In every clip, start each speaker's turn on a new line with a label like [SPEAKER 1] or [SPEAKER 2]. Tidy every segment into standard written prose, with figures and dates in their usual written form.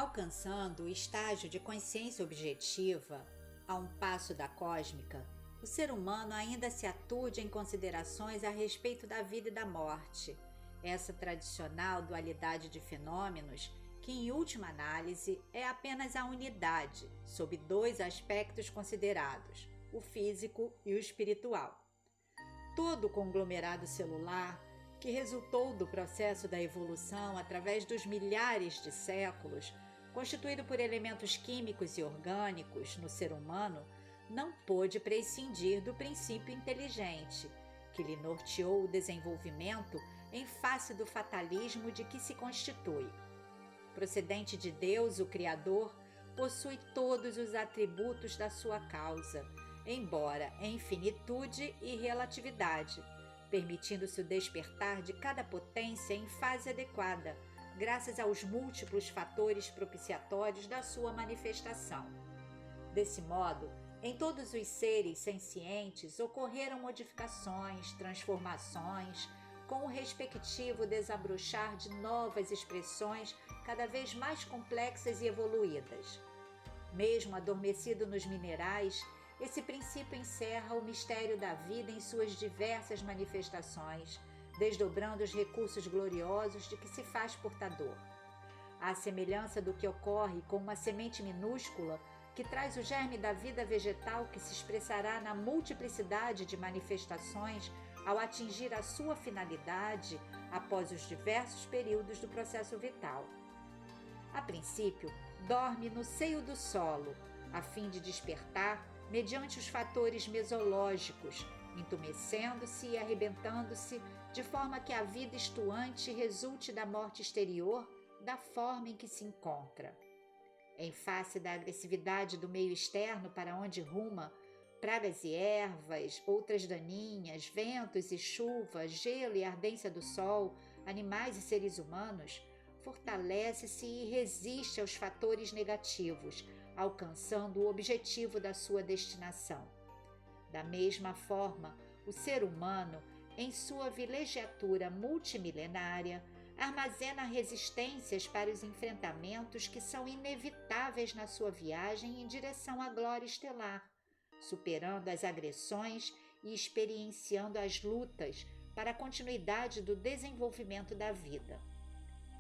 [SPEAKER 1] Alcançando o estágio de consciência objetiva, a um passo da cósmica, o ser humano ainda se aturde em considerações a respeito da vida e da morte, essa tradicional dualidade de fenômenos que, em última análise, é apenas a unidade, sob dois aspectos considerados, o físico e o espiritual. Todo o conglomerado celular, que resultou do processo da evolução através dos milhares de séculos, constituído por elementos químicos e orgânicos no ser humano, não pôde prescindir do princípio inteligente, que lhe norteou o desenvolvimento em face do fatalismo de que se constitui. Procedente de Deus, o Criador, possui todos os atributos da sua causa, embora em finitude e relatividade, permitindo-se o despertar de cada potência em fase adequada, graças aos múltiplos fatores propiciatórios da sua manifestação. Desse modo, em todos os seres sencientes ocorreram modificações, transformações, com o respectivo desabrochar de novas expressões cada vez mais complexas e evoluídas. Mesmo adormecido nos minerais, esse princípio encerra o mistério da vida em suas diversas manifestações, desdobrando os recursos gloriosos de que se faz portador. À semelhança do que ocorre com uma semente minúscula que traz o germe da vida vegetal que se expressará na multiplicidade de manifestações ao atingir a sua finalidade após os diversos períodos do processo vital. A princípio, dorme no seio do solo, a fim de despertar mediante os fatores mesológicos, entumecendo-se e arrebentando-se, de forma que a vida estuante resulte da morte exterior da forma em que se encontra. Em face da agressividade do meio externo para onde ruma, pragas e ervas, outras daninhas, ventos e chuva, gelo e ardência do sol, animais e seres humanos, fortalece-se e resiste aos fatores negativos, alcançando o objetivo da sua destinação. Da mesma forma, o ser humano, em sua vilegiatura multimilenária, armazena resistências para os enfrentamentos que são inevitáveis na sua viagem em direção à glória estelar, superando as agressões e experienciando as lutas para a continuidade do desenvolvimento da vida.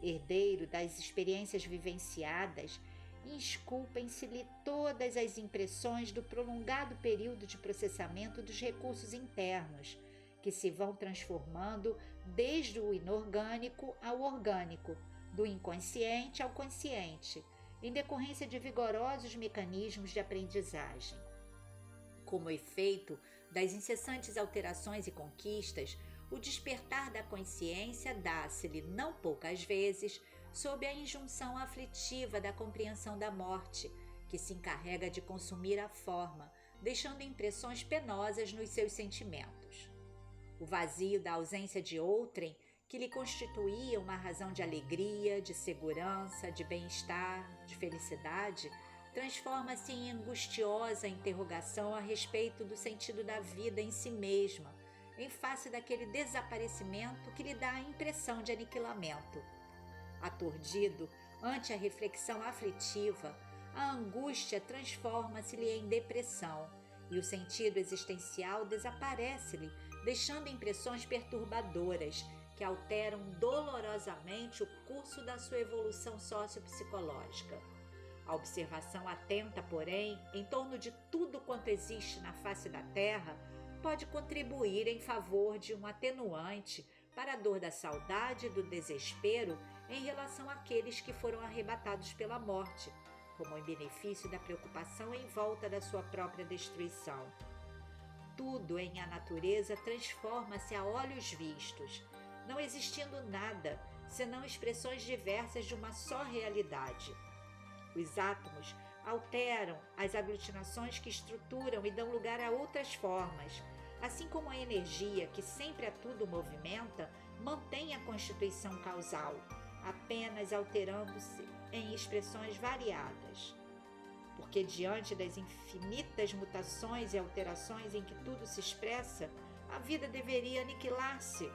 [SPEAKER 1] Herdeiro das experiências vivenciadas, esculpem-se-lhe todas as impressões do prolongado período de processamento dos recursos internos, que se vão transformando desde o inorgânico ao orgânico, do inconsciente ao consciente, em decorrência de vigorosos mecanismos de aprendizagem. Como efeito das incessantes alterações e conquistas, o despertar da consciência dá-se-lhe, não poucas vezes, sob a injunção aflitiva da compreensão da morte, que se encarrega de consumir a forma, deixando impressões penosas nos seus sentimentos. O vazio da ausência de outrem, que lhe constituía uma razão de alegria, de segurança, de bem-estar, de felicidade, transforma-se em angustiosa interrogação a respeito do sentido da vida em si mesma, em face daquele desaparecimento que lhe dá a impressão de aniquilamento. Aturdido ante a reflexão aflitiva, a angústia transforma-se-lhe em depressão e o sentido existencial desaparece-lhe, deixando impressões perturbadoras que alteram dolorosamente o curso da sua evolução sociopsicológica. A observação atenta, porém, em torno de tudo quanto existe na face da Terra, pode contribuir em favor de um atenuante para a dor da saudade e do desespero em relação àqueles que foram arrebatados pela morte, como em benefício da preocupação em volta da sua própria destruição. Tudo em a natureza transforma-se a olhos vistos, não existindo nada senão expressões diversas de uma só realidade. Os átomos alteram as aglutinações que estruturam e dão lugar a outras formas, assim como a energia, que sempre a tudo movimenta, mantém a constituição causal, apenas alterando-se em expressões variadas. Porque diante das infinitas mutações e alterações em que tudo se expressa, a vida deveria aniquilar-se.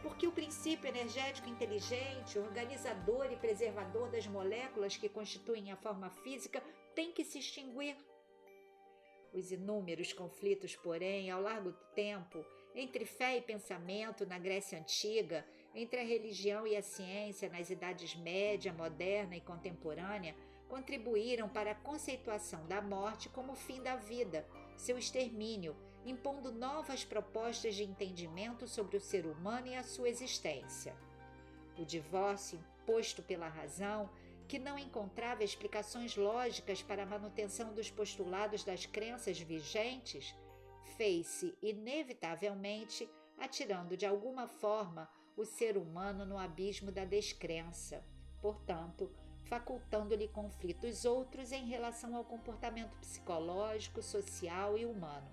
[SPEAKER 1] porque o princípio energético inteligente, organizador e preservador das moléculas que constituem a forma física tem que se extinguir. Os inúmeros conflitos, porém, ao largo do tempo, entre fé e pensamento na Grécia Antiga, entre a religião e a ciência nas idades média, moderna e contemporânea, contribuíram para a conceituação da morte como fim da vida, seu extermínio, impondo novas propostas de entendimento sobre o ser humano e a sua existência. O divórcio imposto pela razão, que não encontrava explicações lógicas para a manutenção dos postulados das crenças vigentes, fez-se inevitavelmente atirando de alguma forma o ser humano no abismo da descrença, portanto, facultando-lhe conflitos outros em relação ao comportamento psicológico, social e humano.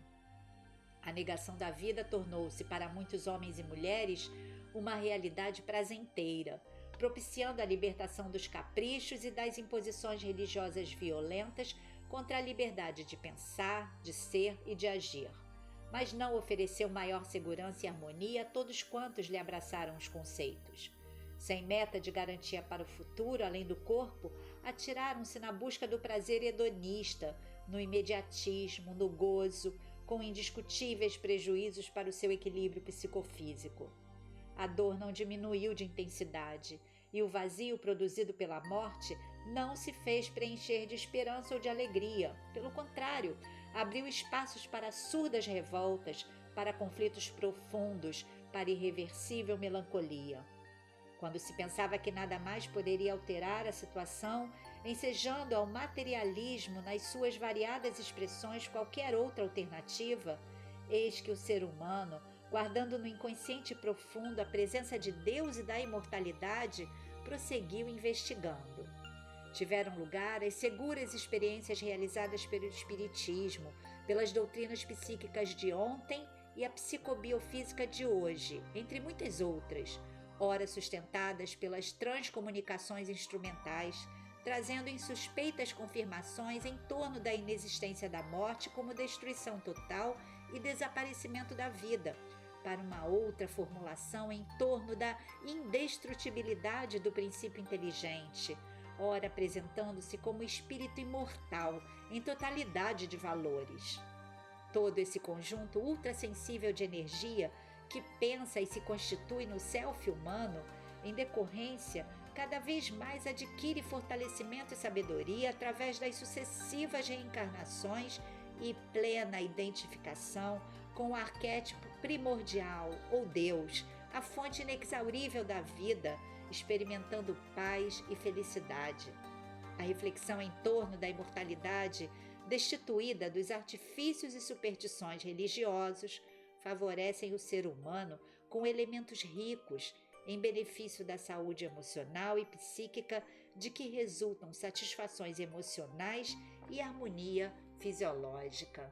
[SPEAKER 1] A negação da vida tornou-se para muitos homens e mulheres uma realidade prazenteira, propiciando a libertação dos caprichos e das imposições religiosas violentas contra a liberdade de pensar, de ser e de agir. Mas não ofereceu maior segurança e harmonia a todos quantos lhe abraçaram os conceitos. Sem meta de garantia para o futuro, além do corpo, atiraram-se na busca do prazer hedonista, no imediatismo, no gozo, com indiscutíveis prejuízos para o seu equilíbrio psicofísico. A dor não diminuiu de intensidade, e o vazio produzido pela morte não se fez preencher de esperança ou de alegria. Pelo contrário, abriu espaços para surdas revoltas, para conflitos profundos, para irreversível melancolia. Quando se pensava que nada mais poderia alterar a situação, ensejando ao materialismo nas suas variadas expressões qualquer outra alternativa, eis que o ser humano, guardando no inconsciente profundo a presença de Deus e da imortalidade, prosseguiu investigando. Tiveram lugar as seguras experiências realizadas pelo espiritismo, pelas doutrinas psíquicas de ontem e a psicobiofísica de hoje, entre muitas outras, ora sustentadas pelas transcomunicações instrumentais, trazendo insuspeitas confirmações em torno da inexistência da morte como destruição total e desaparecimento da vida, para uma outra formulação em torno da indestrutibilidade do princípio inteligente, ora apresentando-se como espírito imortal em totalidade de valores. Todo esse conjunto ultrassensível de energia que pensa e se constitui no self humano, em decorrência, cada vez mais adquire fortalecimento e sabedoria através das sucessivas reencarnações e plena identificação com o arquétipo primordial, ou Deus, a fonte inexaurível da vida, experimentando paz e felicidade. A reflexão em torno da imortalidade, destituída dos artifícios e superstições religiosos, favorecem o ser humano com elementos ricos, em benefício da saúde emocional e psíquica, de que resultam satisfações emocionais e harmonia fisiológica.